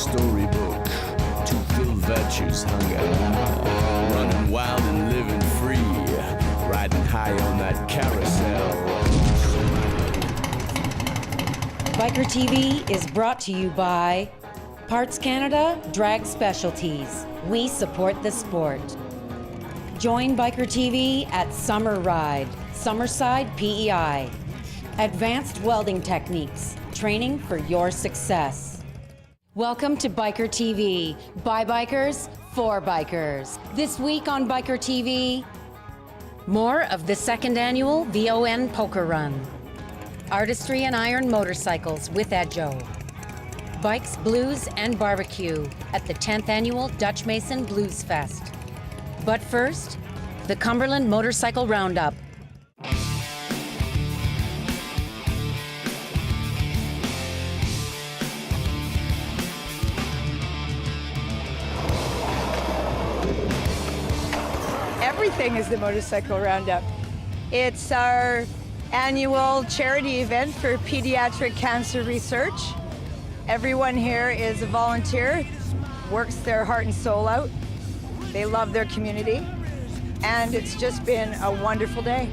storybook to fill virtue's hunger. Running wild and living free, riding high on that carousel. Bikertv is brought to you by Parts Canada Drag Specialties. We support the sport. Join Bikertv at Summer Ride, Summerside PEI. Advanced welding techniques, training for your success. Welcome to Bikertv, by bikers, for bikers. This week on Bikertv, more of the second annual VON Poker Run. Artistry and Iron Motorcycles with Edjo. Bikes, Blues, and Barbecue at the 10th Annual Dutch Mason Blues Fest. But first, the Cumberland Motorcycle Roundup. Everything is the Motorcycle Roundup. It's our annual charity event for pediatric cancer research. Everyone here is a volunteer, works their heart and soul out. They love their community, and it's just been a wonderful day.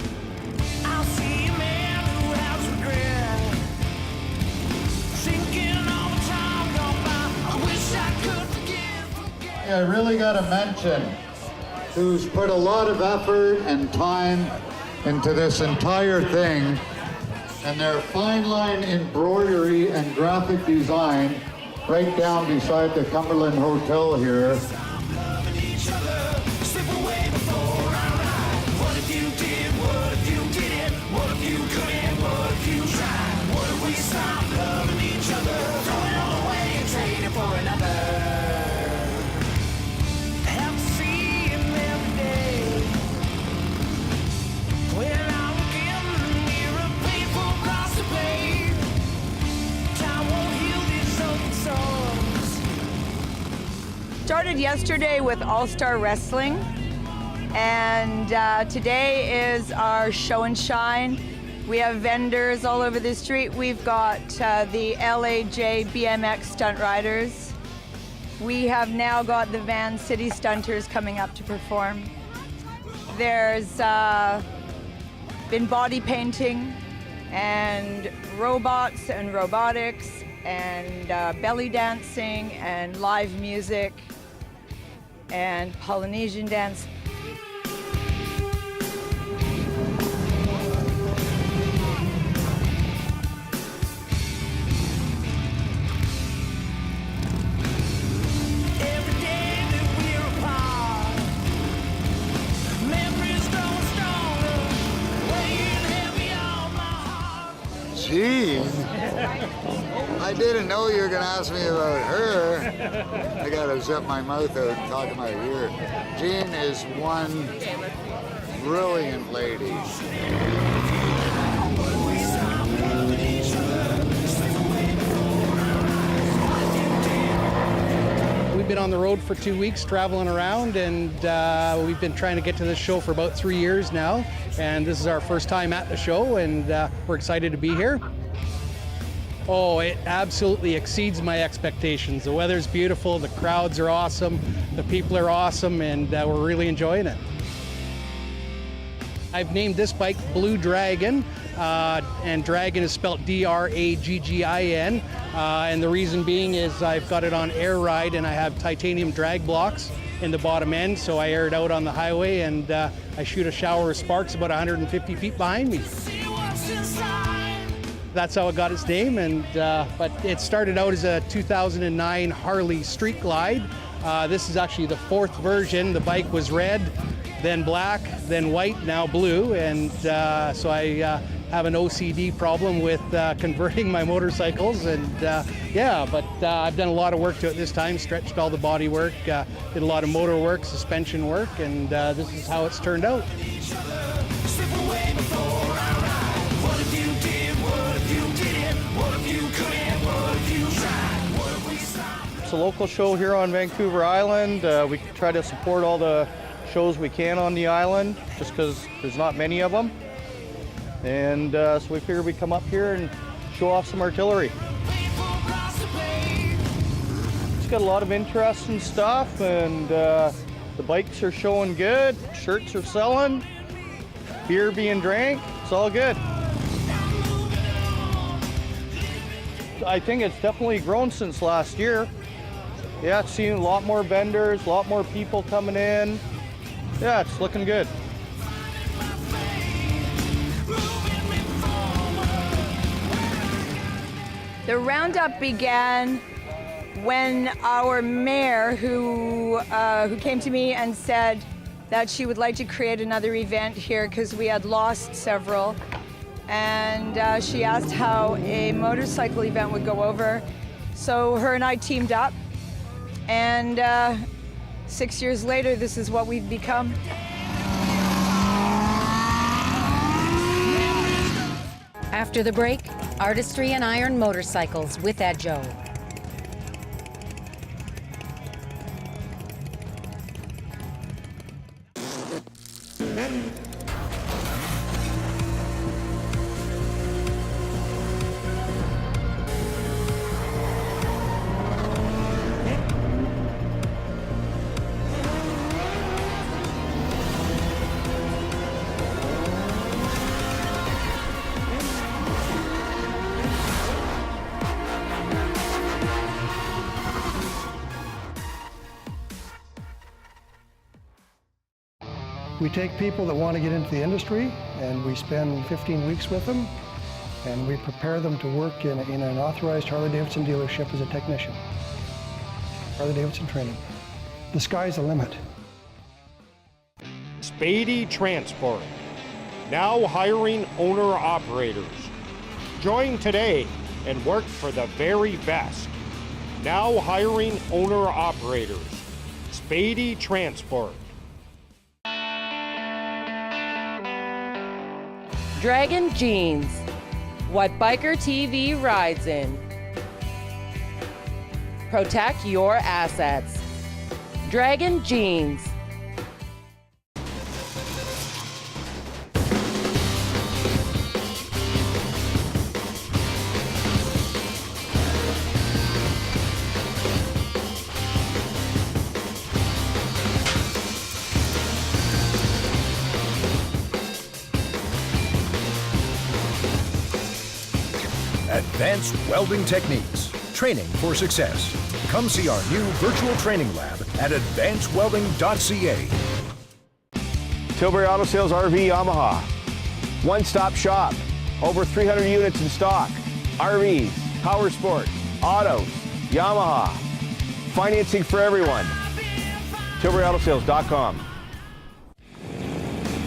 I'll see a man who has regret, thinking all the time gone by. I wish I could forget. I really got to mention who's put a lot of effort and time into this entire thing, and their fine line embroidery and graphic design right down beside the Cumberland Hotel here. Started yesterday with All-Star Wrestling, and today is our show and shine. We have vendors all over the street. We've got the LAJ BMX stunt riders. We have now got the Van City Stunters coming up to perform. There's been body painting and robots and robotics and belly dancing and live music and Polynesian dance. Jean? I didn't know you were going to ask me about her. I got to zip my mouth out and talk to my ear. Jean is one brilliant lady. We've been on the road for 2 weeks traveling around, and we've been trying to get to this show for about 3 years now, and this is our first time at the show, and we're excited to be here. Oh, it absolutely exceeds my expectations. The weather's beautiful, the crowds are awesome, the people are awesome, and we're really enjoying it. I've named this bike Blue Dragon, and Dragon is spelled D-R-A-G-G-I-N, and the reason being is I've got it on air ride and I have titanium drag blocks in the bottom end, so I air it out on the highway, and I shoot a shower of sparks about 150 feet behind me. That's how it got its name, and but it started out as a 2009 Harley Street Glide. This is actually the fourth version. The bike was red, then black, then white, now blue, and so I have an OCD problem with converting my motorcycles, and yeah, but I've done a lot of work to it this time, stretched all the body work, did a lot of motor work, suspension work, and this is how it's turned out. It's a local show here on Vancouver Island. We try to support all the shows we can on the island, just because there's not many of them. And so we figured we'd come up here and show off some artillery. got a lot of interesting stuff, and the bikes are showing good, shirts are selling, beer being drank, it's all good. I think it's definitely grown since last year. Yeah, it's seen a lot more vendors, a lot more people coming in. Yeah, it's looking good. The roundup began when our mayor, who came to me and said that she would like to create another event here because we had lost several. And she asked how a motorcycle event would go over. So her and I teamed up, and 6 years later, this is what we've become. After the break, artistry and iron motorcycles with Ed Joe. We take people that want to get into the industry, and we spend 15 weeks with them, and we prepare them to work in an authorized Harley-Davidson dealership as a technician. Harley-Davidson training. The sky's the limit. Spady Transport, now hiring owner-operators. Join today and work for the very best. Now hiring owner-operators. Spady Transport. Dragon Jeans, what Bikertv rides in. Protect your assets. Dragon Jeans. Advanced welding techniques, training for success. Come see our new virtual training lab at advancedwelding.ca. Tilbury Auto Sales RV Yamaha. One-stop shop. Over 300 units in stock. RVs, power sports, autos, Yamaha. Financing for everyone. TilburyAutoSales.com.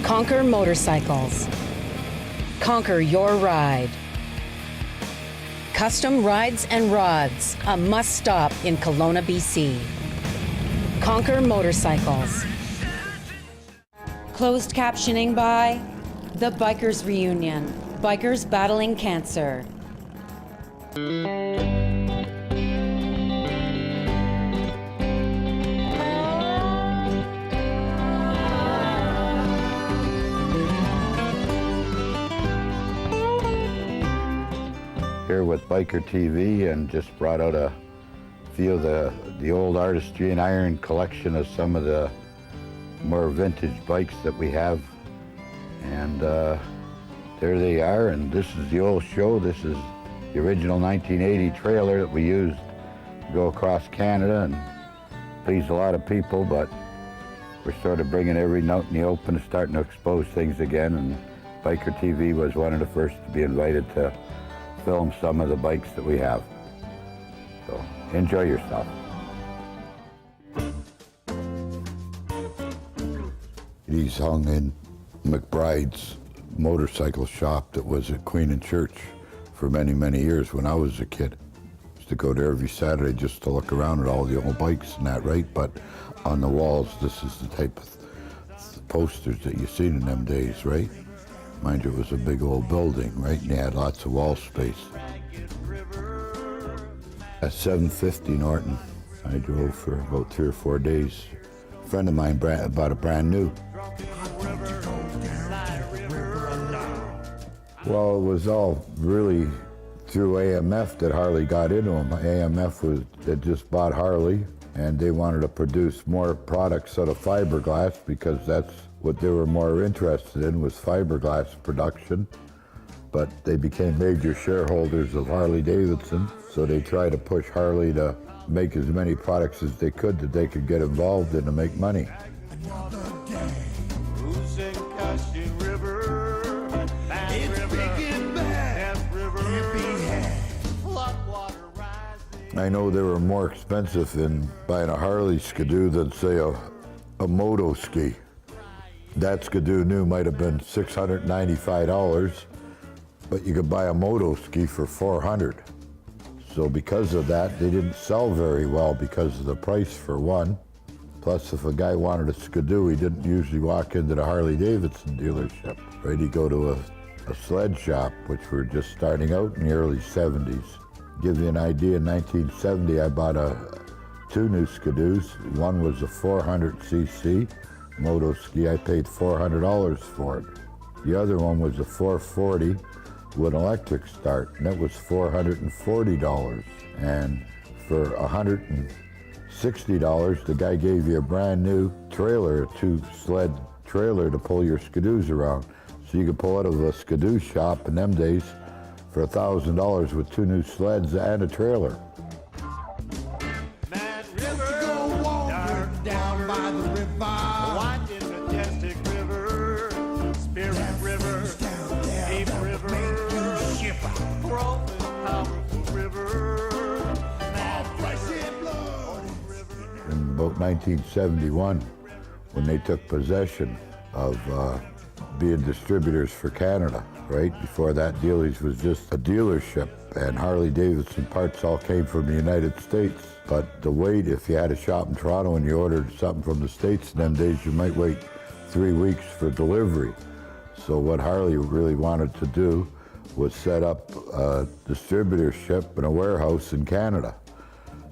Conquer Motorcycles. Conquer your ride. Custom Rides and Rods, a must-stop in Kelowna, BC. Conquer Motorcycles. Closed captioning by The Bikers Reunion, Bikers Battling Cancer. Here with Bikertv, and just brought out a few of the old artistry and iron collection of some of the more vintage bikes that we have. And there they are, and this is the old show. This is the original 1980 trailer that we used to go across Canada and please a lot of people, but we're sort of bringing every note in the open, starting to expose things again, and Bikertv was one of the first to be invited to film some of the bikes that we have. So enjoy yourself. He's hung in McBride's motorcycle shop that was at Queen and Church for many, many years when I was a kid. I used to go there every Saturday just to look around at all the old bikes and that, right? But on the walls, this is the type of posters that you seen in them days, right? Mind you, it was a big old building, right? And they had lots of wall space. At 750 Norton, I drove for about 3 or 4 days. A friend of mine bought a brand new. Well, it was all really through AMF that Harley got into them. AMF had just bought Harley, and they wanted to produce more products out of fiberglass because that's what they were more interested in, was fiberglass production. But they became major shareholders of Harley-Davidson, so they tried to push Harley to make as many products as they could that they could get involved in to make money. I know they were more expensive in buying a Harley Skidoo than, say, a moto ski. That Skidoo new might have been $695, but you could buy a moto ski for $400. So because of that, they didn't sell very well because of the price, for one. Plus, if a guy wanted a Skidoo, he didn't usually walk into the Harley-Davidson dealership, right? He'd go to a sled shop, which were just starting out in the early 70s. Give you an idea, in 1970, I bought two new Skidoos. One was a 400cc moto ski. I paid $400 for it. The other one was a 440 with an electric start, and that was $440. And for $160, the guy gave you a brand new trailer, a two-sled trailer to pull your Skidoos around. So you could pull out of a Skidoo shop in them days for $1,000 with two new sleds and a trailer. Mad River, dark down by the river, wide and majestic river, Spirit River, Ape River, growth and powerful river, mad blood. In about 1971, when they took possession of being distributors for Canada, right? Before that, Dealey's was just a dealership, and Harley-Davidson parts all came from the United States. But the wait, if you had a shop in Toronto and you ordered something from the States in them days, you might wait 3 weeks for delivery. So what Harley really wanted to do was set up a distributorship and a warehouse in Canada.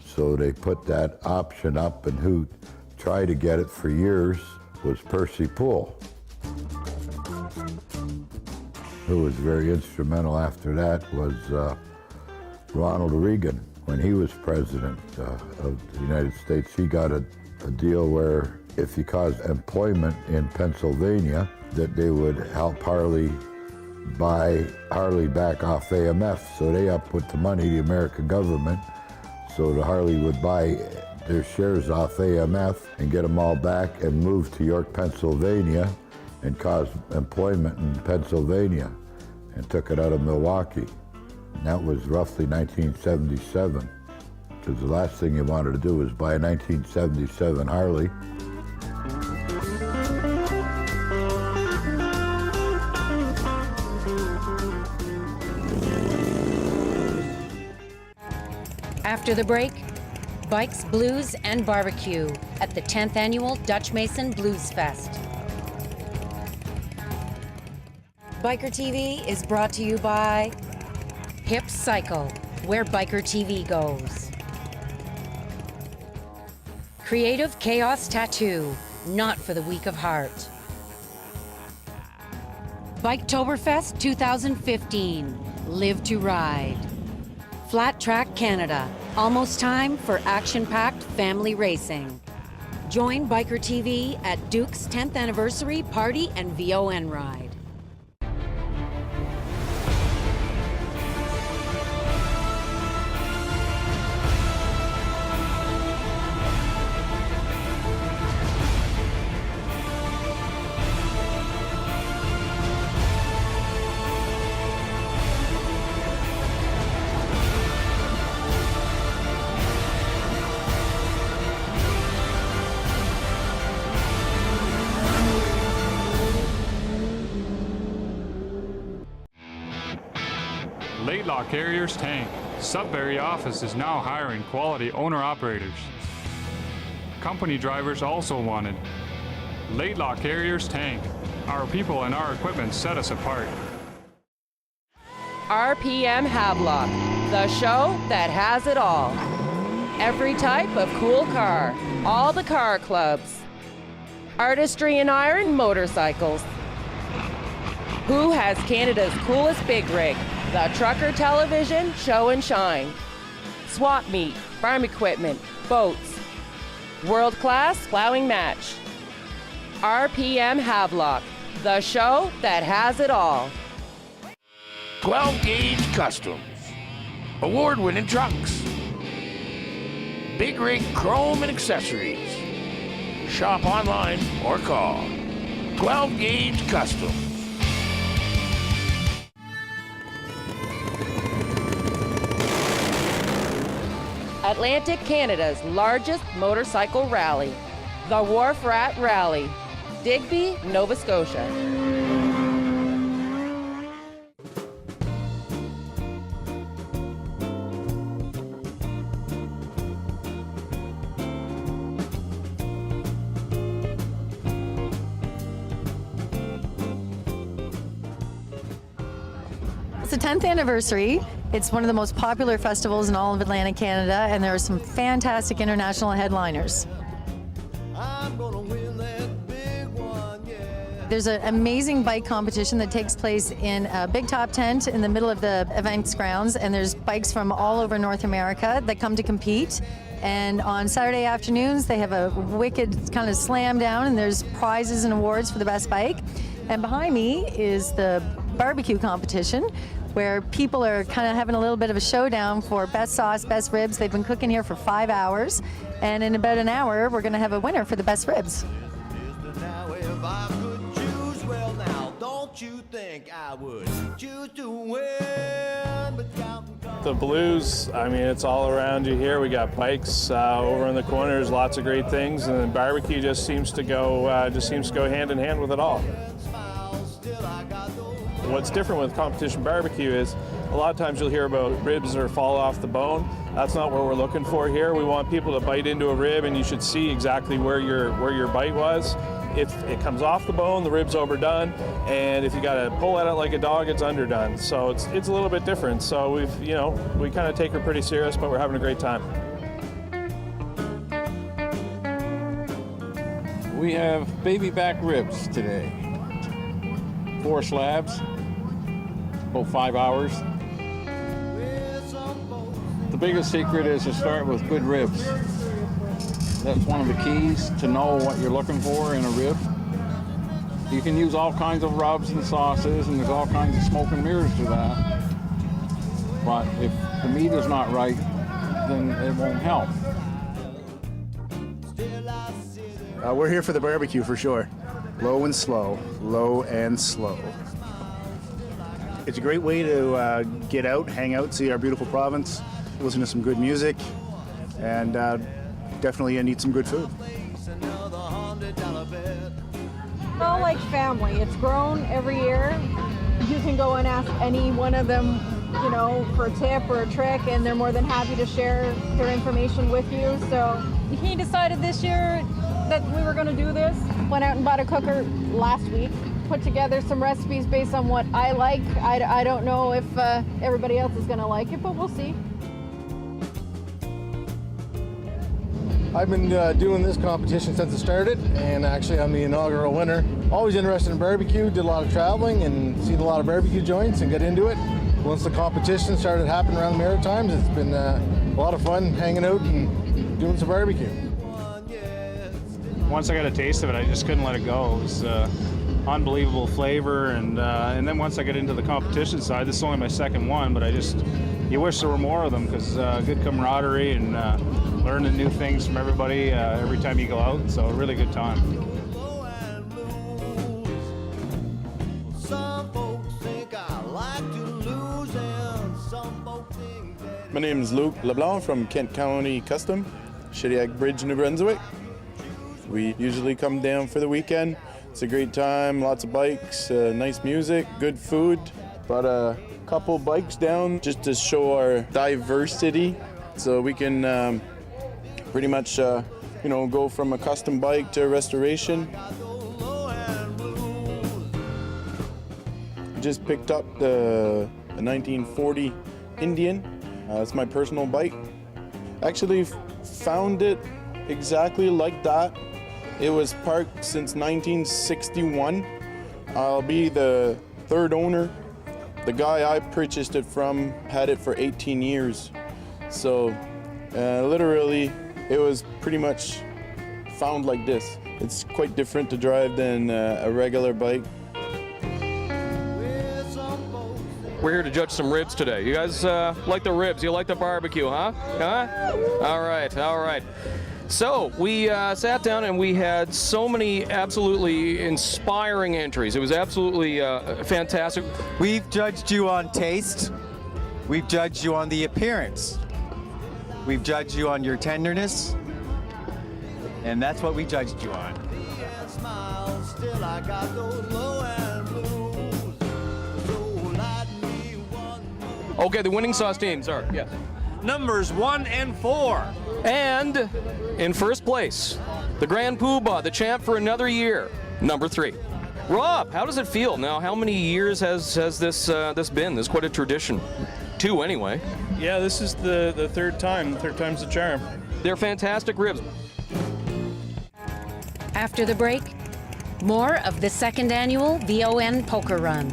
So they put that option up, and who tried to get it for years was Percy Poole, who was very instrumental after that was Ronald Reagan. When he was president of the United States, he got a deal where if he caused employment in Pennsylvania, that they would help Harley buy Harley back off AMF. So they upped the money, the American government, so the Harley would buy their shares off AMF and get them all back and move to York, Pennsylvania, and cause employment in Pennsylvania, and took it out of Milwaukee. And that was roughly 1977, because the last thing you wanted to do was buy a 1977 Harley. After the break, bikes, blues, and barbecue at the 10th Annual Dutch Mason Blues Fest. Bikertv is brought to you by Hip Cycle, where Bikertv goes. Creative Chaos Tattoo, not for the weak of heart. Biketoberfest 2015, Live to Ride. Flat Track Canada, almost time for action-packed family racing. Join Bikertv at Duke's 10th Anniversary Party and VON Ride. Laidlaw Carriers Tank. Sudbury office is now hiring quality owner-operators. Company drivers also wanted. Laidlaw Carriers Tank. Our people and our equipment set us apart. RPM Havelock, the show that has it all. Every type of cool car, all the car clubs. Artistry in iron motorcycles. Who has Canada's coolest big rig? The Trucker Television Show and Shine. Swap meet, farm equipment, boats. World-class plowing match. RPM Havelock, the show that has it all. 12 Gauge Customs. Award-winning trucks. Big rig chrome and accessories. Shop online or call. 12 Gauge Customs. Atlantic Canada's largest motorcycle rally, the Wharf Rat Rally, Digby, Nova Scotia. It's the 10th anniversary. It's one of the most popular festivals in all of Atlantic Canada, and there are some fantastic international headliners. There's an amazing bike competition that takes place in a big top tent in the middle of the events grounds, and there's bikes from all over North America that come to compete. And on Saturday afternoons, they have a wicked kind of slam down, and there's prizes and awards for the best bike. And behind me is the barbecue competition, where people are kind of having a little bit of a showdown for best sauce, best ribs. They've been cooking here for 5 hours, and in about an hour, we're going to have a winner for the best ribs. The blues, I mean, it's all around you here. We got bikes over in the corners, lots of great things, and then barbecue just seems to go hand in hand with it all. What's different with competition barbecue is a lot of times you'll hear about ribs or fall off the bone. That's not what we're looking for here. We want people to bite into a rib, and you should see exactly where your bite was. If it comes off the bone, the rib's overdone, and if you got to pull at it like a dog, it's underdone. So it's a little bit different. So we kind of take her pretty serious, but we're having a great time. We have baby back ribs today. 4 slabs, about 5 hours. The biggest secret is to start with good ribs. That's one of the keys to know what you're looking for in a rib. You can use all kinds of rubs and sauces, and there's all kinds of smoke and mirrors to that. But if the meat is not right, then it won't help. We're here for the barbecue for sure. Low and slow, low and slow. It's a great way to get out, hang out, see our beautiful province, listen to some good music, and definitely need some good food. All like family. It's grown every year. You can go and ask any one of them, for a tip or a trick, and they're more than happy to share their information with you. So he decided this year that we were going to do this. Went out and bought a cooker last week. Put together some recipes based on what I like. I don't know if everybody else is going to like it, but we'll see. I've been doing this competition since it started, and actually I'm the inaugural winner. Always interested in barbecue, did a lot of traveling and seen a lot of barbecue joints and got into it. Once the competition started happening around the Maritimes, it's been a lot of fun hanging out and doing some barbecue. Once I got a taste of it, I just couldn't let it go. It was unbelievable flavor, and then once I got into the competition side, this is only my second one, but you wish there were more of them, because good camaraderie and learning new things from everybody every time you go out, so a really good time. My name is Luke LeBlanc from Kent County Custom, Shediac Bridge, New Brunswick. We usually come down for the weekend. It's a great time, lots of bikes, nice music, good food. Brought a couple bikes down just to show our diversity, so we can pretty much go from a custom bike to a restoration. Just picked up the 1940 Indian. It's my personal bike. Actually found it exactly like that. It was parked since 1961. I'll be the third owner. The guy I purchased it from had it for 18 years. So literally, it was pretty much found like this. It's quite different to drive than a regular bike. We're here to judge some ribs today. You guys like the ribs? You like the barbecue, huh? Huh? All right, all right. So we sat down and we had so many absolutely inspiring entries. It was absolutely fantastic. We've judged you on taste. We've judged you on the appearance. We've judged you on your tenderness. And that's what we judged you on. Okay, the winning sauce teams are, yes. Numbers 1 and 4. And in first place, the Grand Poobah, the champ for another year, number 3. Rob, how does it feel now? How many years has this been? This is quite a tradition. 2 anyway. Yeah, this is the third time. Third time's the charm. They're fantastic ribs. After the break, more of the second annual VON Poker Run.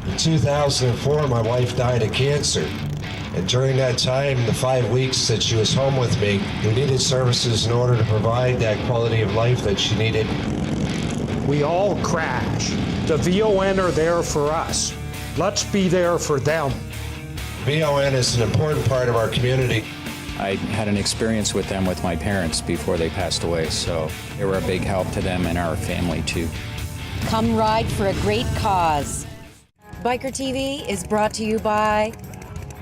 In 2004, my wife died of cancer. And during that time, the 5 weeks that she was home with me, we needed services in order to provide that quality of life that she needed. We all crash. The VON are there for us. Let's be there for them. VON is an important part of our community. I had an experience with them with my parents before they passed away, so they were a big help to them and our family too. Come ride for a great cause. Bikertv is brought to you by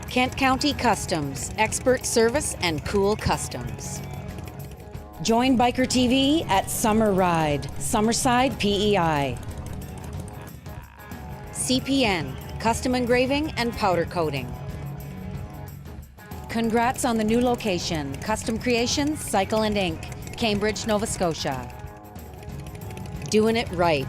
Kent County Customs, expert service and cool customs. Join Bikertv at Summer Ride, Summerside, PEI. CPN, custom engraving and powder coating. Congrats on the new location, Custom Creations, Cycle and Ink, Cambridge, Nova Scotia. Doing it right.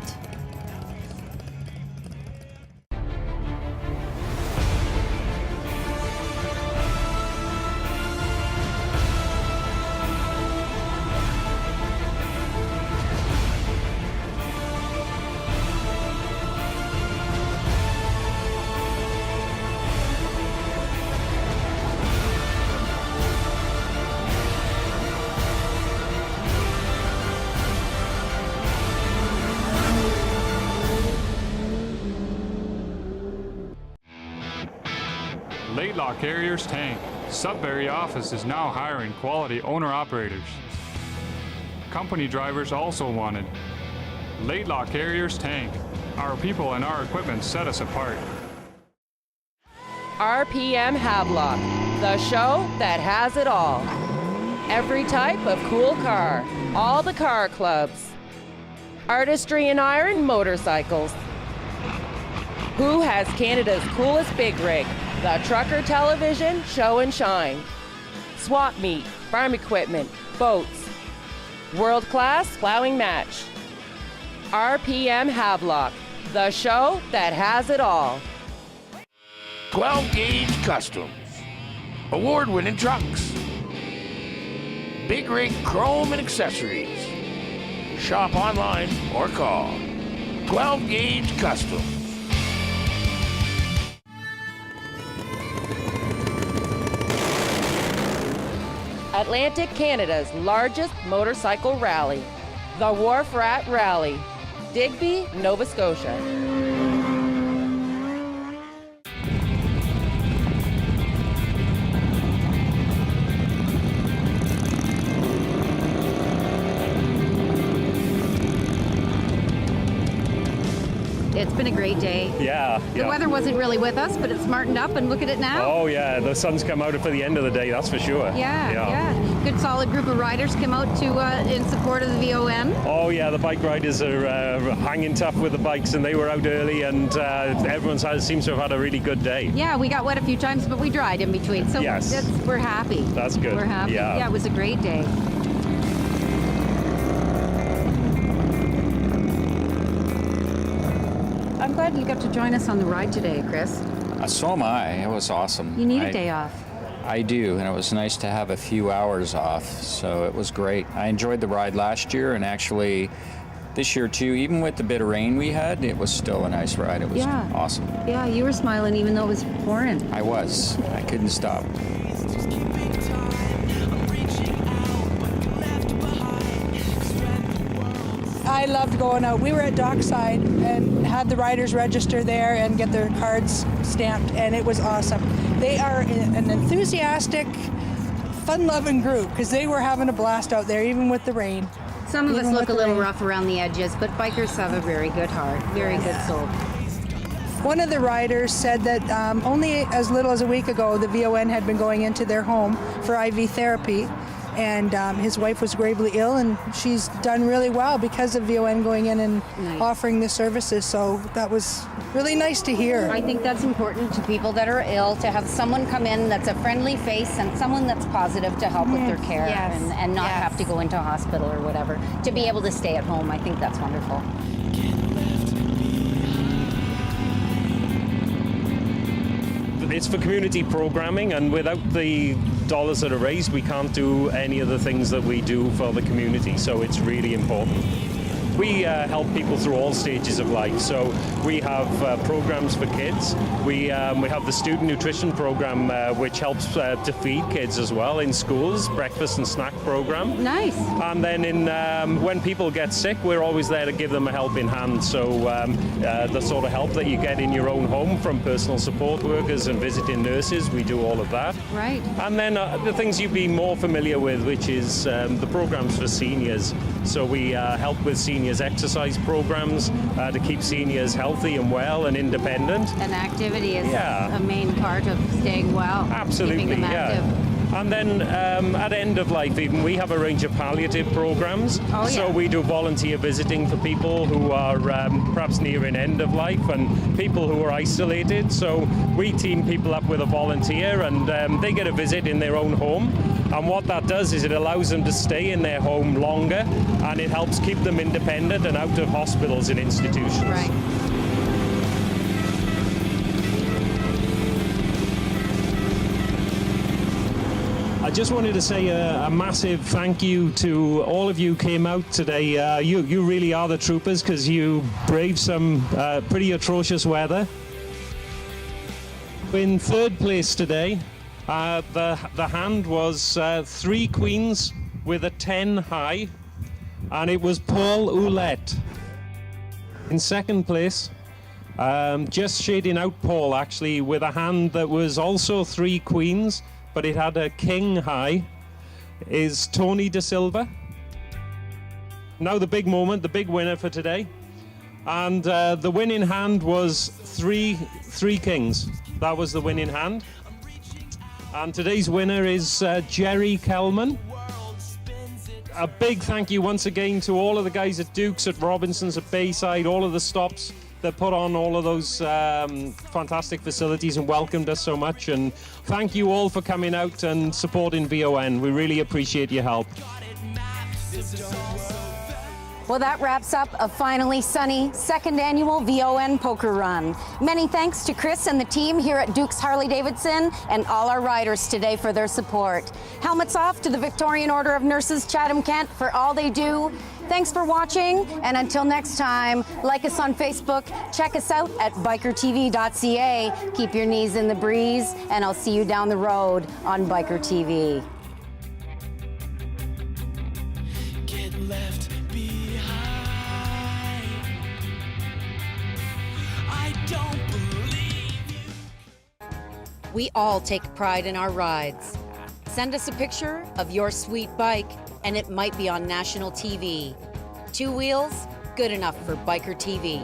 Laidlaw Carriers Tank. Sudbury office is now hiring quality owner-operators. Company drivers also wanted. Laidlaw Carriers Tank. Our people and our equipment set us apart. RPM Havelock, the show that has it all. Every type of cool car, all the car clubs. Artistry in iron motorcycles. Who has Canada's coolest big rig? The Trucker Television Show and Shine. Swap meet, farm equipment, boats. World-class plowing match. RPM Havelock, the show that has it all. 12 Gauge Customs. Award-winning trucks. Big rig chrome and accessories. Shop online or call. 12 Gauge Customs. Atlantic Canada's largest motorcycle rally, the Wharf Rat Rally, Digby, Nova Scotia. It's been a great day. Yeah. The weather wasn't really with us, but it's smartened up, and look at it now. Oh yeah, the sun's come out for the end of the day, that's for sure. Yeah. Good solid group of riders came out to in support of the VON. Oh yeah, the bike riders are hanging tough with the bikes, and they were out early, and everyone seems to have had a really good day. Yeah, we got wet a few times, but we dried in between, so yes. we're happy. That's good. We're happy. Yeah, it was a great day. I'm glad you got to join us on the ride today, Chris. So am I. It was awesome. You need a day off. I do, and it was nice to have a few hours off, so it was great. I enjoyed the ride last year, and actually this year too, even with the bit of rain we had, it was still a nice ride. It was awesome. Yeah, you were smiling even though it was pouring. I was. I couldn't stop. I loved going out. We were at Dockside and had the riders register there and get their cards stamped, and it was awesome. They are an enthusiastic, fun-loving group because they were having a blast out there, even with the rain. Some of us look a little rough around the edges, but bikers have a very good heart, very good soul. One of the riders said that only as little as a week ago, the VON had been going into their home for IV therapy, and his wife was gravely ill, and she's done really well because of VON going in and offering the services. So that was really nice to hear. I think that's important to people that are ill, to have someone come in that's a friendly face and someone that's positive to help with their care and not have to go into a hospital or whatever. To be able to stay at home, I think that's wonderful. It's for community programming, and without the dollars that are raised, we can't do any of the things that we do for the community, so it's really important. We help people through all stages of life, so we have programs for kids. We have the student nutrition program, which helps to feed kids as well in schools, breakfast and snack program. Nice. And then when people get sick, we're always there to give them a helping hand. So the sort of help that you get in your own home from personal support workers and visiting nurses, we do all of that. Right. And then the things you'd be more familiar with, which is the programs for seniors. So we help with seniors exercise programs to keep seniors healthy and well and independent. And activity is a main part of staying well. Absolutely, keeping them active. And then at end of life even, we have a range of palliative programs. So we do volunteer visiting for people who are perhaps nearing end of life and people who are isolated. So we team people up with a volunteer and they get a visit in their own home. And what that does is it allows them to stay in their home longer, and it helps keep them independent and out of hospitals and institutions. Right. I just wanted to say a massive thank you to all of you who came out today. You really are the troopers because you braved some pretty atrocious weather. In third place today, the hand was 3 queens with a 10 high, and it was Paul Ouellette. In second place, just shading out Paul actually, with a hand that was also 3 queens, but it had a king high, is Tony De Silva. Now the big moment, the big winner for today. And the winning hand was three kings. That was the winning hand. And today's winner is Jerry Kelman. A big thank you once again to all of the guys at Duke's, at Robinson's, at Bayside, all of the stops that put on all of those fantastic facilities and welcomed us so much. And thank you all for coming out and supporting VON. We really appreciate your help. Well, that wraps up a finally sunny second annual VON Poker Run. Many thanks to Chris and the team here at Duke's Harley-Davidson and all our riders today for their support. Helmets off to the Victorian Order of Nurses Chatham-Kent for all they do. Thanks for watching, and until next time, like us on Facebook, check us out at bikertv.ca. Keep your knees in the breeze, and I'll see you down the road on Biker TV. Get left behind. I don't believe you. We all take pride in our rides. Send us a picture of your sweet bike, and it might be on national TV. 2 wheels, good enough for Biker TV.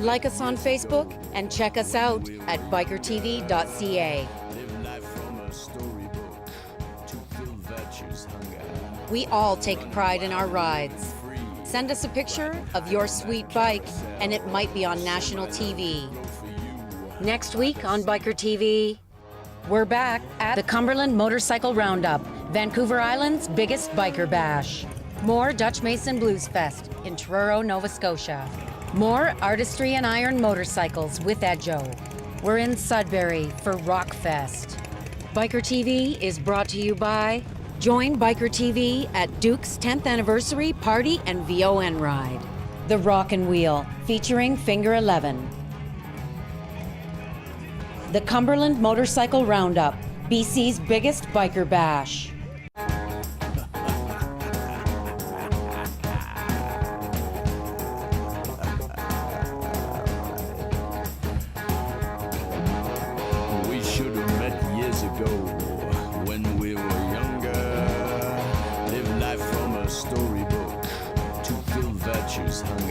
Like us on Facebook and check us out at bikertv.ca. We all take pride in our rides. Send us a picture of your sweet bike, and it might be on national TV. Next week on Biker TV, we're back at the Cumberland Motorcycle Roundup, Vancouver Island's biggest biker bash. More Dutch Mason Blues Fest in Truro, Nova Scotia. More artistry and iron motorcycles with Edjo. We're in Sudbury for Rock Fest. Biker TV is brought to you by Join Biker TV at Duke's 10th anniversary party and VON ride. The Rock and Wheel, featuring Finger 11. The Cumberland Motorcycle Roundup, BC's biggest biker bash. We should have met years ago when we were younger. Live life from a storybook to feel virtues hung